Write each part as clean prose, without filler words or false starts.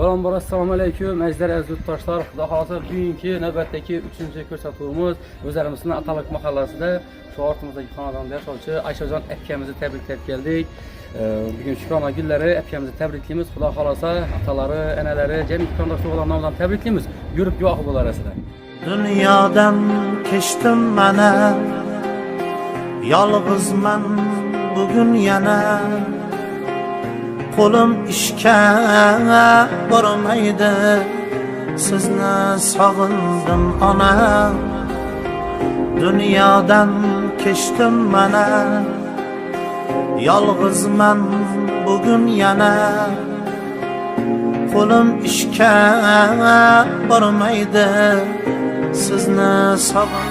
Avvalambor assalomu alaykum aziz yurtdoshlar. Xudo xolasa bugungi navbatdagi 3-chi ko'rsatuvimiz o'zlarimizning Ataliq mahallasida shu ortimizdagi xonadonda yashovchi Ayshajon akamizni tabriklab keldik. Bugun Shukrona gullari akamizni tabriklaymiz. Xudo xolasa atalari, analari, jami qarindosh urug'larni bilan tabriklaymiz. Yurib guvohi bo'larasizlar. Dunyodan kechdim mana, yolg'izman bugun yana. Qo'lim ishga bormaydi, sizni sog'indim ona. Dunyodan kechdim mana, yolg'izman bugun yana. Qo'lim ishga bormaydi, sizni sog'indim.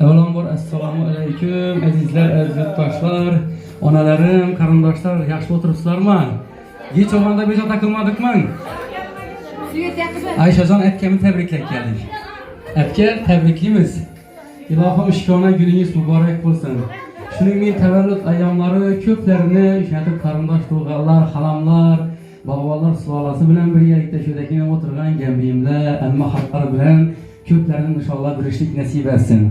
Avvalambor assalomu alaykum azizlar, aziz yurtdoshlar, onalarim, qarindoshlar, yaxshi o'tiribsizlarmi? Hech o'g'anda bejota qilmadikmi? Ayshajon akkamni tabriklab keldik. Aka, tabriklaymiz. Ilohim Shukrona gulingiz muborak bo'lsin. Shuningdek, tavallud ayyomlari ko'plarini o'shatib qarindosh urug'lar, xalamlar, bog'bonlar sulolasi bilan birgalikda shudagi o'tirgan gambiyimlar, amma xalqlar bilan ko'plarini inshaalloh birishlik nasib etsin.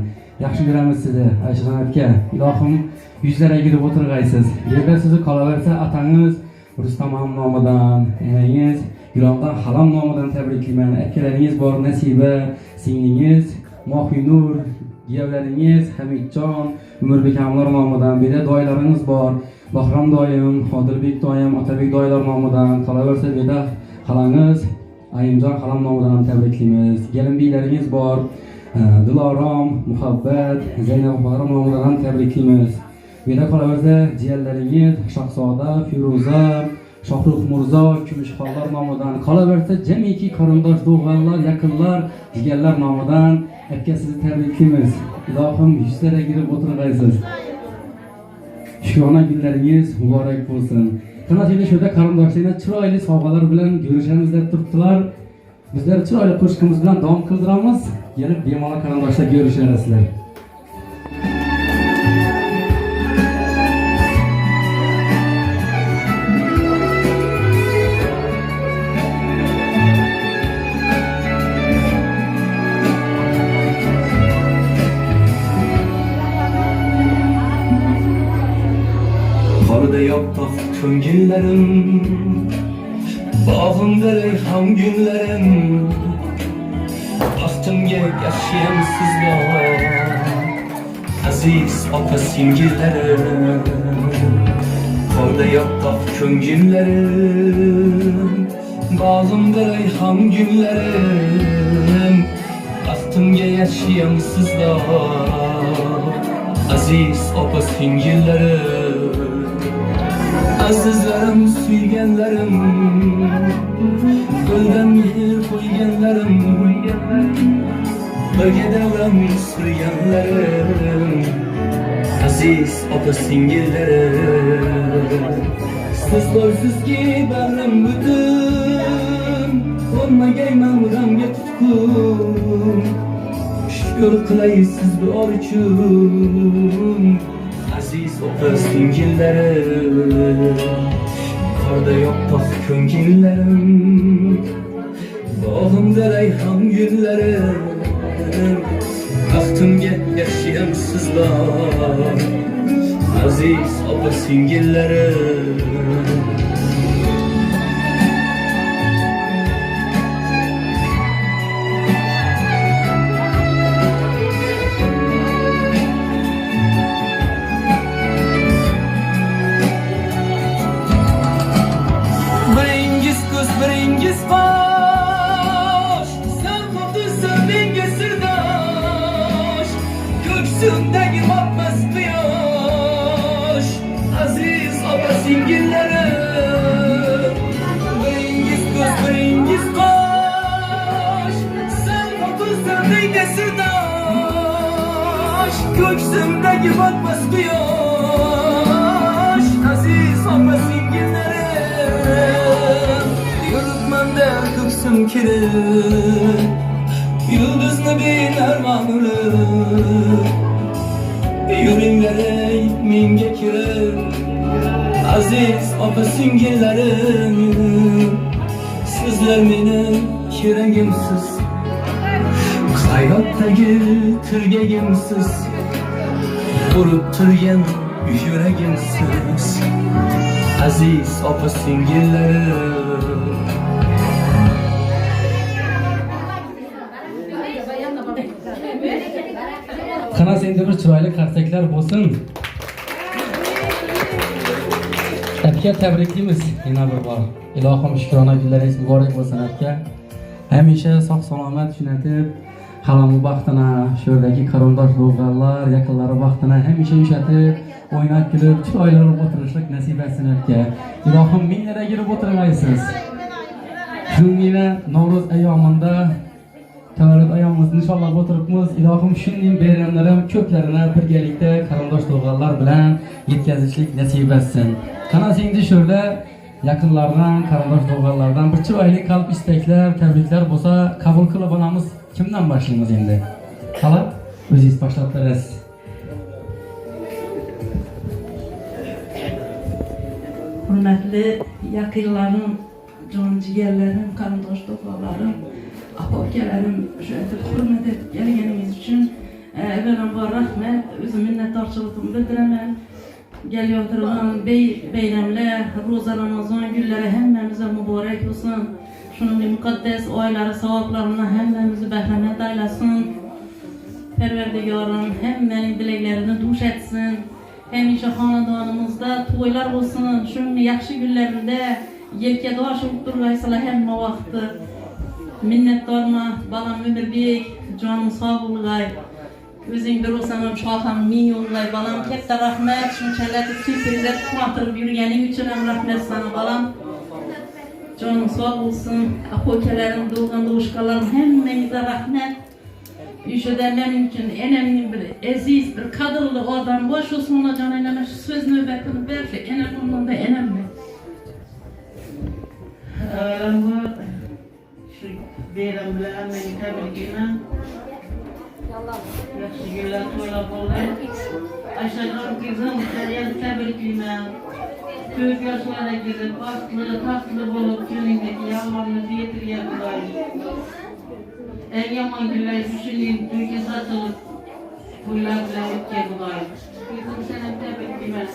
Yaxshi ko'ramiz sizni, Ayshajon aka. Ilohim yuzlar egilib o'tirg'aysiz. Yerda sizni qolaversa atangiz Rustam ham nomidan, enangiz Gulomdan Halam nomidan tabriklayman. Akalaringiz bor, Nasiba, singlingiz Mohinur, yavlaringiz Hamidjon, Umurbek amlar nomidan, beda doylarimiz bor. Bahrom doyim, Xodirbek doyim, Otabek doylar nomidan, qolaversa beda xalangiz Ayimjon Halam nomidan ham tabriklaymiz. Gelinbiylaringiz bor. Dilorom, Muhabbat, Zaynab Bahrom nomidan ham tabriklaymiz. Beda qolaversa jiyanlaringiz Shahzoda, Firuza, Shohruh Mirzo, Kumushxonlar nomidan, qolaversa jamiki qarindosh do'g'anlar, yaqinlar, jiyanlar nomidan aka sizni tabriklaymiz. Ilohim yuzlariga girib o'tirg'aysiz. Shukrona gullaringiz muborak bo'lsin. Qanaqadir shunda qarindoshlarga chiroyli sovg'alar bilan ko'rishamiz deb turibdilar. Bizlar chiroyli qo'shiqimiz bilan davom qildiramiz. Kelib bemalol qarindoshlar ko'risharasizlar. Qorda yoqtoq ko'ngillerim, bog'imda rayhon günlerim, baxtimga yashayamsizlar aziz opa singillerim. Qorda yoqtoq ko'ngillerim, bog'imda rayhon günlerim, baxtimga yashayamsizlar aziz opa singillerim. Azizlerim, suyganlarim, qo'ldan mehr qo'yganlarim, birga davram surganlarim, aziz opa singillarim. Siz do'ysizki barrim butun, bo'lmagayman g'amga tutqun. Shukr qilay siz duor uchun, aziz opa singillarim. Qorda yoqtoq ko'ngillerim, bog'imda rayhon gullarim, baxtimga yashayamsizlar aziz opa singillarim. Biringiz bosh, sen xotinsan menga sirdosh, ko'ksimdagi botmas quyosh, aziz opa singillarim. Biringiz ko'z, biringiz qosh, sen xotinsan menga sirdosh, ko'ksimdagi botmas quyosh, aziz opa singillarim. kirir Yıldızlı bir armağanı Yüreğimlere minge kirir Aziz opa süngillerim Sizler menin kirengimsiz Hayratdagi tirgagimsiz Urib turgan yuragimsiz Aziz opa singillerim Qana sende bir chiroyli qarsaklar bo'lsin. Aka tabriklaymiz yana bir bor. Ilohim shukrona kunlaringiz muborak bo'lsin aka. Hamisha sog' salomat shunatib, qalami baxtına, şuradagi qarindosh urug'lar, yaqinlari baxtına hamisha yushatib, o'ynab kulib, chiroyli bo'lib o'tirishlik nasib etsin aka. Ilohim minglariga girib o'tirmaysiz. Shuningina Navro'z ayyomida tavallud ayyomimizni inshaalloh o'tiribmiz. Ilohim shunday bayramlarim ko'plarini birgalikda qarindosh urug'lar bilan yetkazishlik nasib etsin. Qana singdi shurda yaqinlardan, qarindosh urug'lardan bir chiroyli qalb istaklar, tabriklar bo'lsa qabul qilib olamiz. Kimdan boshlaymiz endi? Xalq o'zingiz boshlab berasiz. Hürmetli yakınlarım, can ciğerlerim, qarindosh urug'larim, aka-ukalarim, şöyle hürmet edip gelgeniniz için evvela rahmet, özüm minnettarçılığımı bildiraman. Geliyor durgan beyramlar, roza Ramazan günleri hemmemize mübarek olsun. Şunun mukaddes oyları, sevaplarına hemmemizi behremet eylesin. Perverdigarım hemmenin dileklerini duş etsin. Hemişe hanedanımızda toylar olsun. Şunun yaxşı günlerinde yelke doş olup durgaysılar hemme vakti. Minnettarma, balam ömürbek, canım sağ bulgay. Özün bir olsanım şaham min yollay balam. Katta rahmet, şunçalatib sürprizler kuatırıp yürügenin için hem rahmet sana balam. Canım sağ olsun, aka-ukalarim, doğgan doğuşkalarım hemmenize rahmet. Üşüde benim için önemli bir aziz, bir kadırlı adam boş olsun ona can eyleme şu söz nöbetini verse ondan da önemli. Şu bayram bilan meni tabriklayman. Yaxshi günlar to'ylab bo'ldi. Ayşajon qizim, seni tabriklayman. Ko'z yoshlarga kirib, taxtli bo'lib, kuningdagi yolg'onni yetirgan Xudoy. Eng yomon kunlar shuning to'yga sotilib, pullar bilan o'tgan Xudoy. Qizim, seni tabriklayman.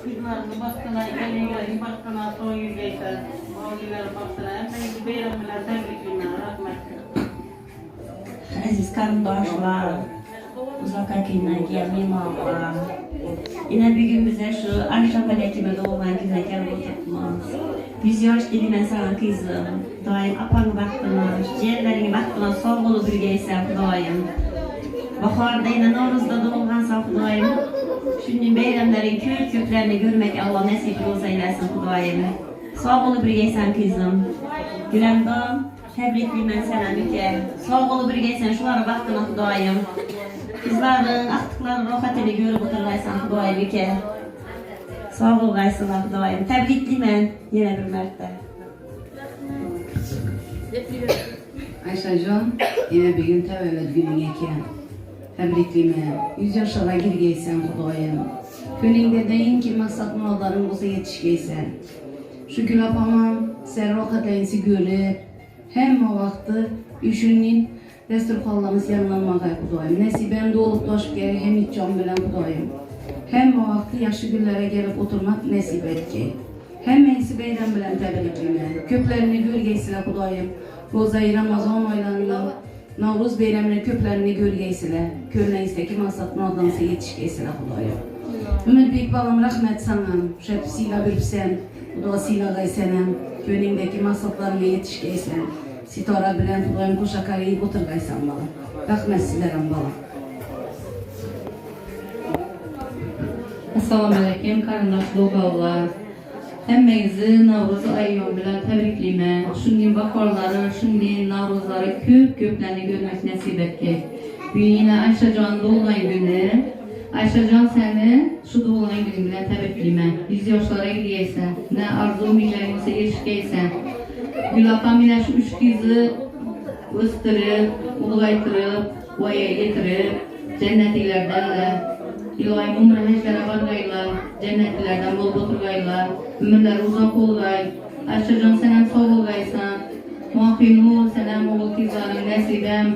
Kızlarını baktığına, elini baktığına son yürgeysen, mağdurları baktığına, hepinizi bayram bilan tabriklayman, rahmet. Aziz qarindoshlar, uzoqakindan kelgan mehmonlar. Yana bugun bize şu Aysha Palakima doğgan kunga kelib o'tiribmiz. 100 yosh deyman sana qizim. Doim apang baxtini, jiyanlaring baxtini sog' bo'lib yurgaysan Xudoyim. Bahorda yana Navro'zda doğgansan Xudoyim. Shunday bayramlaring ko'p-ko'plarni ko'rmak Alloh nasib bo'lsa eylesin Xudoyim. Sog' bo'lib yurgaysan qizim. Gulamdon tabriklayman sana uka. Sog' bo'lib yurgaysan, shular baxtini Xudoyim. Qizlarning aqtiqlarini rohatini ko'rib o'tirgaysan Xudoyim uka. Sog' bo'lgaysanlar Xudoyim. Tabriklayman yana bir marta. Ayşajon, yine bir gün təvəllüd günün ekan. Təbriklayman. 100 yaşlara girgeysən Xudoyim. Könlündə deyin ki, maksat muralların olsa yetişgeysən. Şu gül apamam, sen rohatlayınsı görüp, hem o vakti üşünün desturxanlarımız yanlanmağa Xudoyim. Nesibemde olup doşup gerek hem hiç can bilen Xudoyim. Hem o vakti yaşlı günlere gelip oturmak nesip etki. Hem mensi beyden bilen təbriklayman. Köplerini görgeysile Xudoyim. Roza-i Ramazan aylarında Navruz beyramını köplerini görgeysile. Körneyizdeki maksat muradansa yetişgeysile Xudoyim. Ümit Bek balam rahmet sana. Şep sila bilipsen, o da sila gaysenem. Könündeki maksatlarına yetişgeysen. Sitara bilen Xudoyim koşakarıyı oturgaysan bala. Rahmet silerim bala. Assalamu alaikum qarindosh urug'lar. Hammangizı Navruz ayyom bilan tabriklayman. Shunday bahorlari, shunday Navruzlari ko'p-ko'plarni ko'rmak nasib etgay. Bugun yana Ayşajon doğgan günü. Ayşajon seni şu doğgan günün bilan tabriklayman. 100 yoshlarga kirgaysan, ne arzu o'yinlaring bo'lsa erishgaysan. Gül apam yine şu 3 kızı östürüp, ulgaytırıp, vaya getirip, cennetliklerden İlahi umre heclere vargaylar, cennetlilerden bol oturgaylar, ömürler uzak olgay, Ayşecan senem sağ olgaysan, muhakkinu senem oğul kizarın nesibem,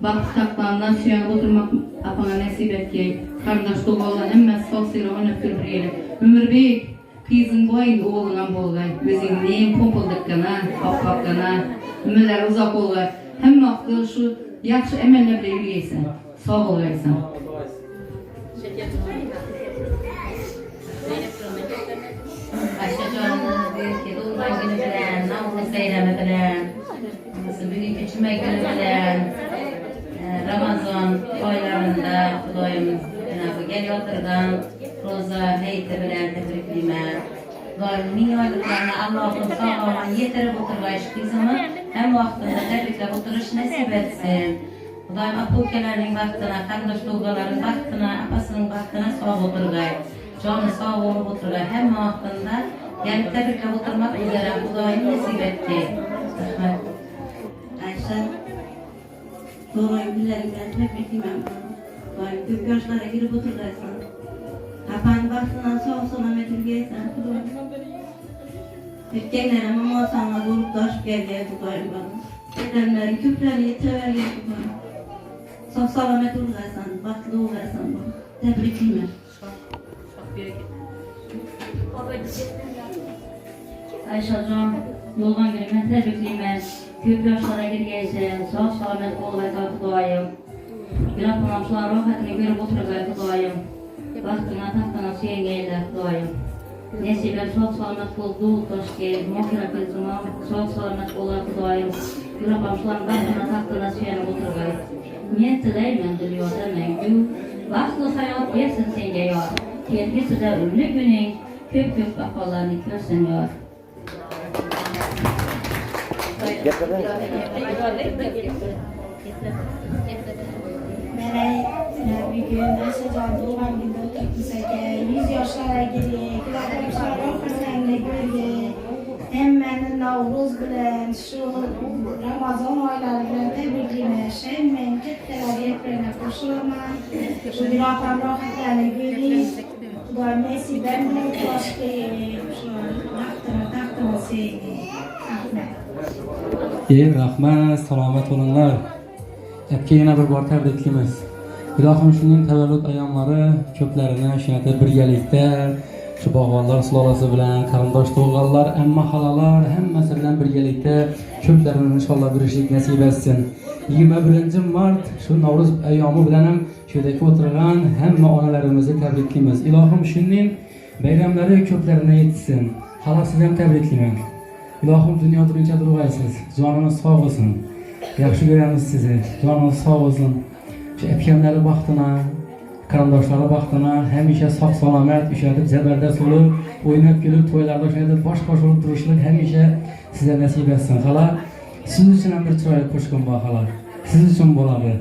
baktı taklandan süyan oturmak apana nesip etki, kardeş doğulan emmez sağ sıra önüp kürbriyle. Ömür beyik, kızın boyun oğluna bolgay, özün neyim pompuldıkkana, haffakkana, ömürler uzak olgay, hem vakti şu yakşı emelle bile yürüyeysen, sağ olgaysan. Ayşecan'ın bir doğulan günü bilen, namazı seyreme bilen, bugün küçülme günü bilen, Ramazan aylarında Kudayım gel oturgan roza heyti bilen tebrikliyme. Min aylıklarına Allah'ın sağlığına yetirip oturgayış kızımı hem vaktinde tebrikle oturuş nasip etsin. Kudayım apokelerinin vaktine, kardeş doğuların vaktine, apasının vaktine sağ oturgay. Canı sağ olup oturgay hem vaktinde gelip tebrikle oturmak üzere Kudayım nasip etti. Ayşe, doğruyum bilerimden tebriklemem. Doğruyum tüm yaşlara girip oturgaysın. Hapan baktığından sağ sola metrgeysen. Türkkenlerim ama sana durup taşıp geldi Kudayım bana. Dedemlerin küplerini yetirever geldi bana. Sağ salamet oturgaysan, baklı olaysan bana. Tebriklemem. Ayşecan, yoldan günüme tebrikliyim. Köp yaşlara girgeysen, sağ salamet olgaysa Kudayım. Günah konamşular rahatını görüp oturgay Kudayım. Vaktına tahtına süyengeyle Kudayım. Nesibem sağ salamet oldu, taşke, muhkina kızıma sağ salamet ola Kudayım. Günah konamşuların vaktına tahtına süyenip oturgay. Niyet dileymen diliyor demek. Vakti hayat versin senge yar. Kendisi de ömrü günün köp köp kafalarını görsün yar. Melek, bir gün Ayşecan doğulan günde oturtmuşake, 100 yaşlara girdik, arkadaşlarım fırsenle gördük. Hemen Navruz bilen, şu Ramazan ayları bilen tebriklime, şemmen, ketteler yeprene koşulama, şu bir apam rahmetlerine gördük. Kudar nesibem bunu başka şu tahtına sevgi. Rahmet, selamet olunlar. Epke yine bir bar tebriklimiz. İlahim şunun tevellüt ayamları köplerine şunate birgelikte şu bağvallar sulalası bilen, karandaş doğallar, emma halalar hemmesi bilen birgelikte köplerine inşallah bir işlik nasip etsin. 21 Mart şu Navruz ayamı bilenim şuradaki oturan hemme analarımızı tebriklimiz. İlahim şunun bayramları köplerine yetişsin. Hala sizden tebriklimem. İlahim dünya durunca durgaysız. Canınız sağ olsun. Yaxşı görəmiz sizi. Canınız sağ olsun. Şu epkenləri vaxtına, karandaşları vaxtına, həmişə sağ salamet, üşədib, zəbərdə olub, oynab gülüb, toylarda üşədib, baş-baş olub duruşluq həmişə sizə nəsib etsin. Xala, sizin üçün bir çırayı qoşqun bax, xala. Siz üçün boladı.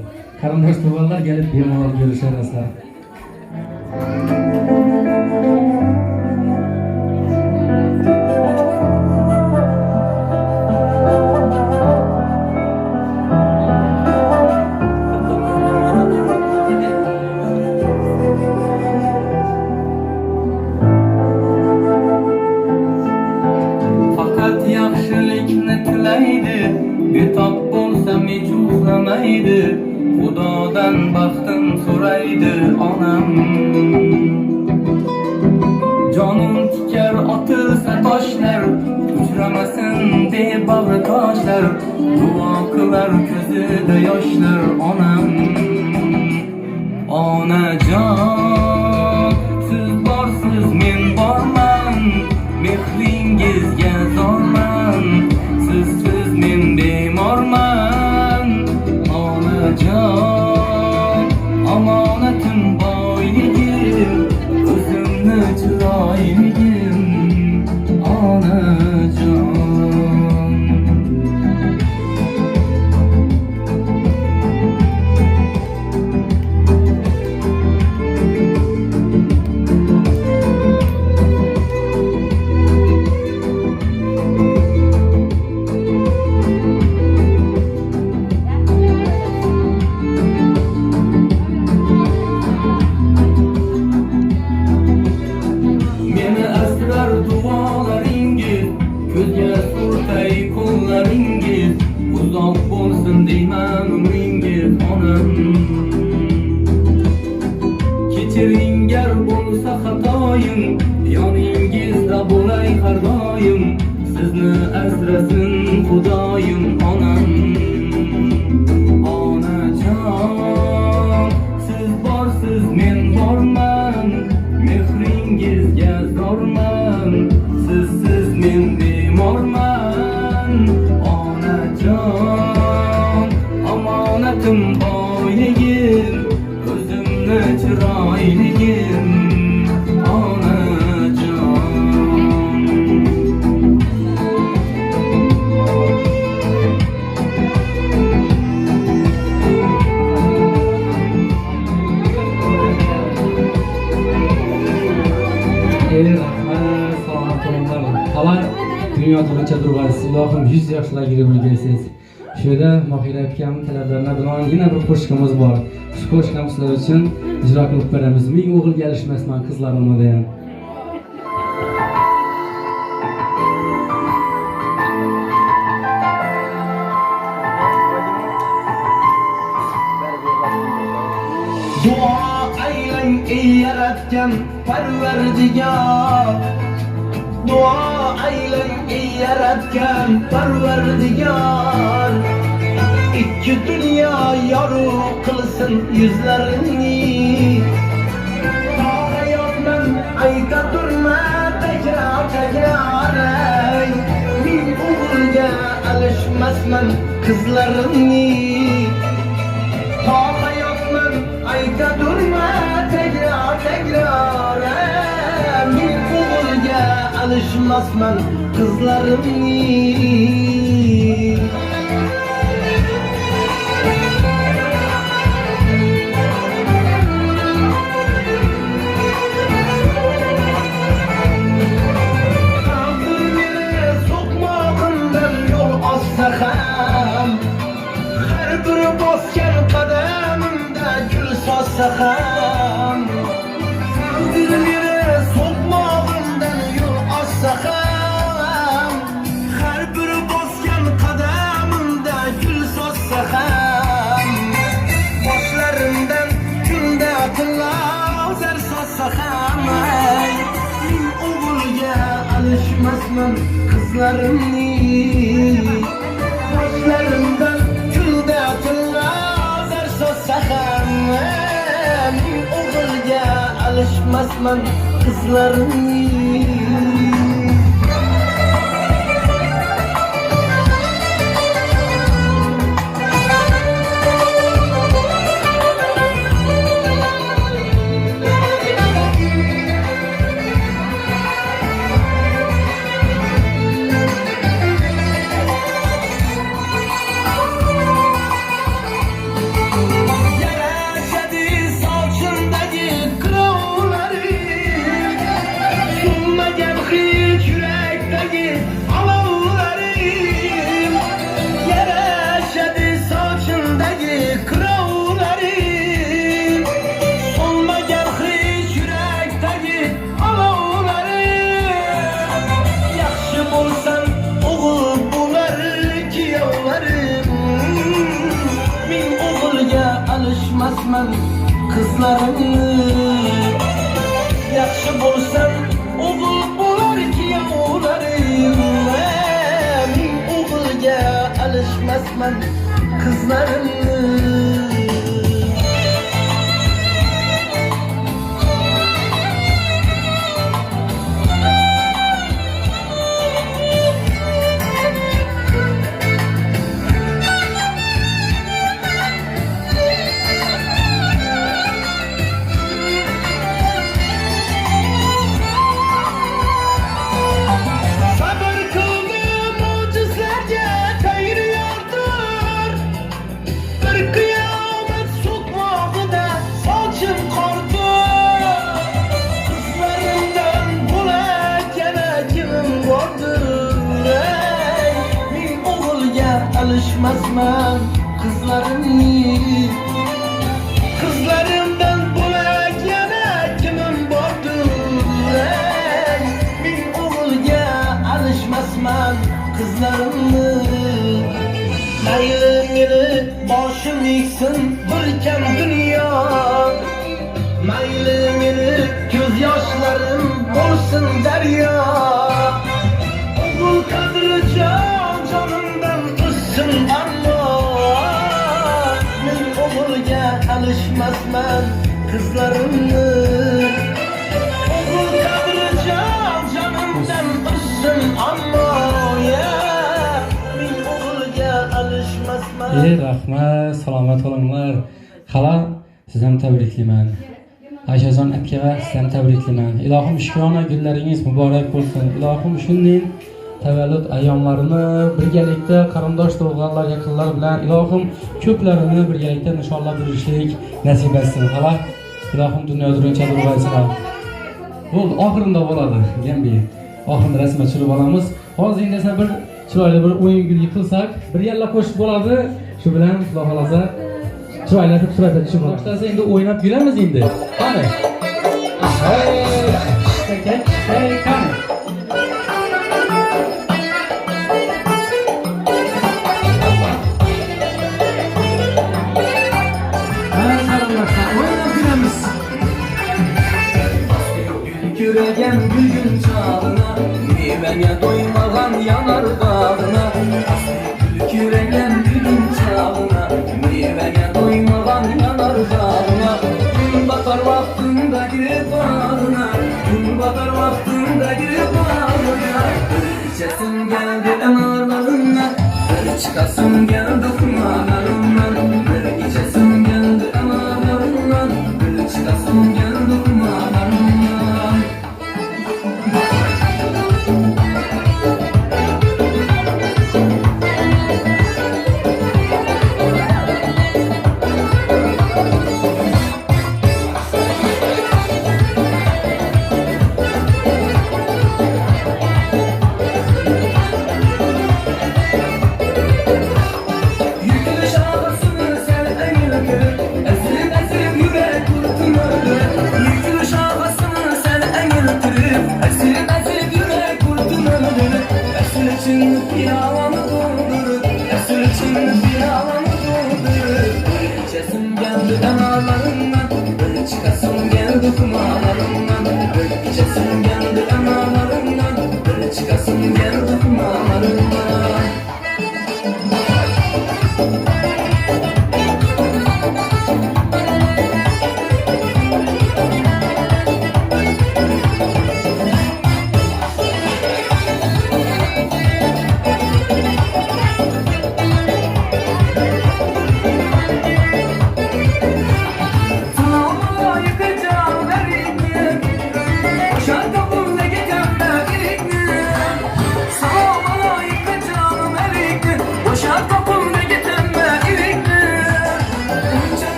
Karandaş toylarlar gəlib bemalal görüşər əsər. Bitap bolsam hiç uğramaydı, Xudodan baxtım soraydı anam. Canım tiker atılsa taşlar, uçramasın diye bağrı taşlar, dua kılar gözüde yaşlar anam. Anacan, siz barsız men barman, mehringizge zorman, siz men bemorman. Anacan, amanetim boyligim, özümni chiroyligim. Anacan. Seni asrasin Xudoyim onam. Onajon, siz borsiz men borman, mehringizga zorman, sizsiz men bemorman. Onajon, omonatim boyligim, o'zimni chiroyligim. Rahmat, salomat bo'linglar. Talay dunyo turlicha turg'aysiz. Ilohim 100 yoshga kirib ulgaysiz. Shu yerda Mohira akam talablarına binoan yana bir qo'shiqimiz bor. Shu qo'shiqni sizlar uchun ijro qilib beramiz. Ming o'g'ilga erishmasman qizlarimni degan. Dua aylang ey yaratgan Parvardigor. Dua aylang ey yaratgan Parvardigor. İki dünya yorug' qilsin yuzlaringni. Ta hayotdan ayta turma takrar ey. Ming o'g'ilga alishmasman qizlarimni. Ta hayotdan ayta turma takrar men o'g'ilga alishmasman qizlarimni. So'qmog'imdan yo'l olsa ham, har bir bosgan qadamimda gul so'zsa ham, so'qmog'imdan yo'l olsa ham, har bir bosgan qadamimda gul so'zsa ham, boshlarimdan kunda tillar zar so'zsa ham, men o'g'ilga alishmasman qizlarimni. Boshlarimdan kunda tillar zar so'zsa ham, men o'g'ilga alishmasman qizlarimni. Alışmasman kızlarını. Yaxshi bo'lsam o'g'il bo'lar kuyovlarim. Men o'g'ilga alishmasman qizlarimni. Alışmasman kızlarımni. Kızlarımdan bo'lak yana kimim bordur ey. Men o'g'ilga alishmasman qizlarimni. Mayli meni boshim eksin bir kam dunyo. Mayli meni ko'z yoshlarim bo'lsin daryo. O'g'il kadrica canımdan kızsın ama men o'g'ilga alishmasman qizlarimni. O'g'il kadrica canımdan kızsın ama men o'g'ilga alishmasman. Rahmat, salomat bo'linglar. Hala, sizdan tabriklayman. Ayshajon akaga sizdan tabriklayman. Ilohim shukona kunlaringiz muborak bo'lsin. Ilohim shunday tavallud ayyomlarini birgalikda qarindosh urug'lar, yaqinlar bilan ilohim ko'plarini birgalikda nishonlab yurishlik nasib etsin. Hala, ilohim dunyoda runcha durg'aysin. Bo'ldi, oxirinda bo'ladi. Gambi. Oxirida rasmga tushirib olamiz. Hozir endi bir chiroyli bir o'yin guli qilsak, bir yalla qo'shib bo'ladi. Shu bilan Xudo xolasa chiroylatib suratga tushib boshlasa endi o'ynab yuramiz endi. Qani? Hey, qani? Yüregen gülgün çağına, meyveye doymagan yanar dağına. Yüregen gülgün çağına, meyveye doymagan yanar dağına. Gün batar vaktinde girip bağına, gün batar vaktinde girip bağına. İçesin geldi emarlarına, çıkasın geldi kumarlarına. İçesin geldi emarlarına, çıkasın geldi kumarlarına.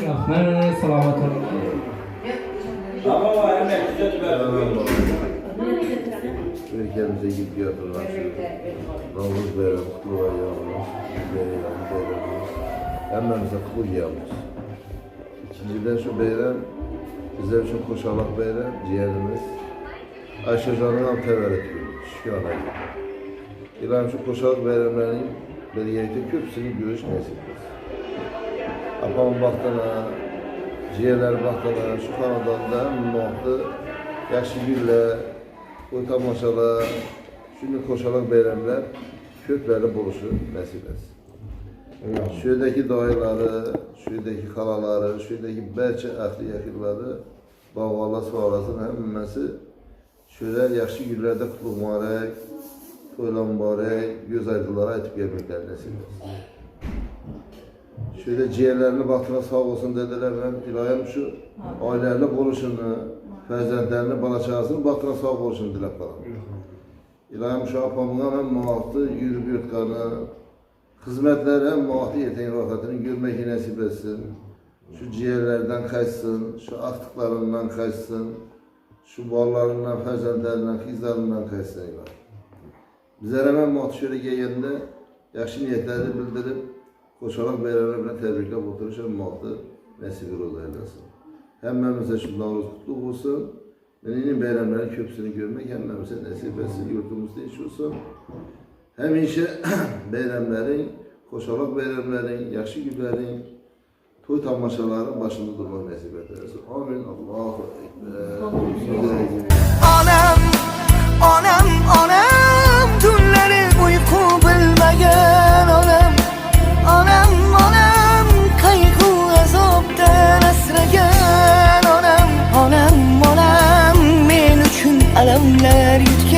Rahmat, salomat bo'ling. Ülkemize gidip yapılan Navruz bayramı, kutlu bayramımız, bayramımız, hemmemize kutlu yağmur. İkinciden şu bayram, bizler için koşalak bayram, ciğerimiz, Ayşe Canı'ndan teveret ediyoruz, şükür anayım. İlahim şu koşalak bayramlarının belirlikte köpsünün görüş nasip etsin. Apamın baktığına, ciğerler baktığına, şu kanadanda hem muhakkı, yaşı gülle, toy tamaşalar, şimdi koşarak bayramlar köplerle buluşu nasip etsin. Şuradaki dayıları, şuradaki halaları, şuradaki belki ahli yakınları, bağvalla sağlasın, hemmesi şöyle yaxşı günlerde kutlu mübarek, toyla mübarek, göz aydınlara aytıp gelmekler nasip etsin. Şöyle ciğerlerini baktığına sağ olsun dediler, ben ilahim şu ailelerle buluşunu, fərzəndlərini, balaçağısını baktığına sağ oluşunu dilep kalan. İlahim şu apamına hem muhaftı, yürüp yurtkanı, hizmetler hem muhaftı yeteğin rahatını görmek nasip etsin. Şu ciğerlerden kaçsın, şu aktıklarından kaçsın, şu ballarından, fərzəndlərindən, kızlarından kaçsın ilahim. Bizler hemen muhaftı şöyle gelende yaxşı niyetleri bildirip, koşarak beraber tebrikle oturuşan muhaftı nəsibi roz eylesin. Hemmemize şu Navruz kutlu olsun. Benim bayramların köprüsünü görmek hemmemize nasip etsin. Yurtumuzda iş olsun. Hem işe bayramların, koşarak bayramların, yaxşı günlerin, toy tamaşaların başında durmak nasip edersin. Amin. Allahu Ekber. Anam, anam, anam, günleri uyku bilmegen anam. Anam, anam, kaygı azaptan esregen anam. Anam, anam, men üçün alamlar yutgan